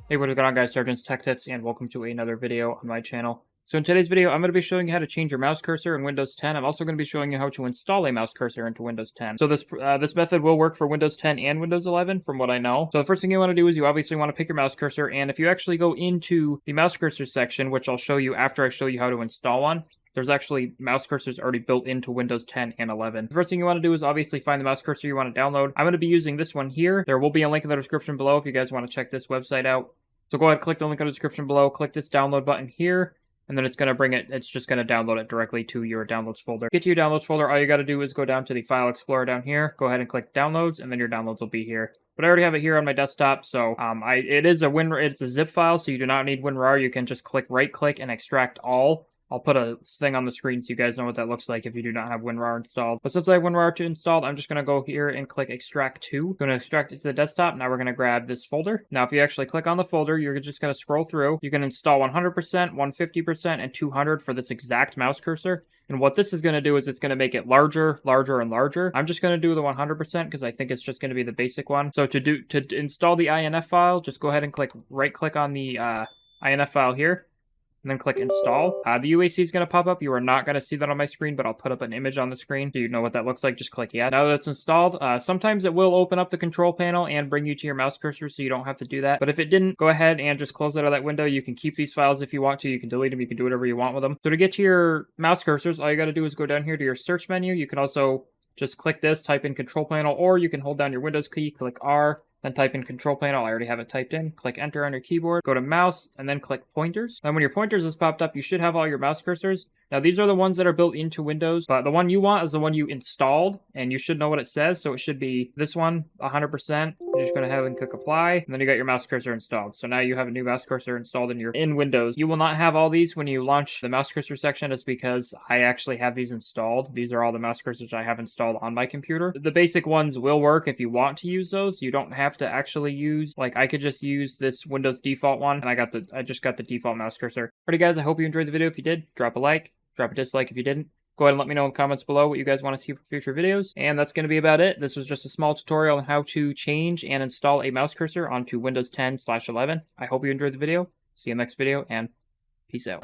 Hey, what is going on, guys? Sergeant's Tech Tips, and welcome to another video on my channel. So in today's video, I'm going to be showing you how to change your mouse cursor in Windows 10. I'm also going to be showing you how to install a mouse cursor into Windows 10. So this method will work for Windows 10 and Windows 11, from what I know. So the first thing you want to do is you obviously want to pick your mouse cursor, and if you actually go into the mouse cursor section, which I'll show you after I show you how to install one, there's actually mouse cursors already built into Windows 10 and 11. The first thing you want to do is obviously find the mouse cursor you want to download. I'm going to be using this one here. There will be a link in the description below if you guys want to check this website out. So go ahead, click the link in the description below, click this download button here, and then it's going to bring it, it's just going to download it directly to your downloads folder. Get to your downloads folder, all you got to do is go down to the file explorer down here, go ahead and click downloads, and then your downloads will be here. But I already have it here on my desktop, so it's a zip file, so you do not need WinRAR. You can just right click and extract all. I'll put a thing on the screen so you guys know what that looks like if you do not have WinRAR installed. But since I have WinRAR installed, I'm just going to go here and click Extract To. I'm going to extract it to the desktop. Now we're going to grab this folder. Now if you actually click on the folder, you're just going to scroll through. You can install 100%, 150%, and 200 for this exact mouse cursor. And what this is going to do is it's going to make it larger, larger, and larger. I'm just going to do the 100% because I think it's just going to be the basic one. So to install the INF file, just go ahead and right click on the INF file here. And then click install. The UAC is going to pop up. You are not going to see that on my screen, but I'll put up an image on the screen so you know what that looks like. Just click yeah. Now that it's installed, sometimes it will open up the control panel and bring you to your mouse cursor, so you don't have to do that. But if it didn't, go ahead and just close out of that window. You can keep these files if you want to. You can delete them. You can do whatever you want with them. So to get to your mouse cursors, all you got to do is go down here to your search menu. You can also just click this, type in control panel, or you can hold down your Windows key, click R, then type in control panel. I already have it typed in. Click enter on your keyboard, go to mouse, and then click pointers. And when your pointers has popped up, you should have all your mouse cursors. Now these are the ones that are built into Windows, but the one you want is the one you installed, and you should know what it says. So it should be this one, 100%. You're just going to have and click apply, and then you got your mouse cursor installed. So now you have a new mouse cursor installed in Windows. You will not have all these when you launch the mouse cursor section. It's because I actually have these installed. These are all the mouse cursors I have installed on my computer. The basic ones will work if you want to use those. You don't have to actually use, like, I could just use this Windows default one, and I just got the default mouse cursor. Alrighty guys, I hope you enjoyed the video. If you did, drop a like, drop a dislike if you didn't. Go ahead and let me know in the comments below what you guys want to see for future videos. And that's going to be about it. This was just a small tutorial on how to change and install a mouse cursor onto Windows 10/11. I hope you enjoyed the video. See you in the next video, and peace out.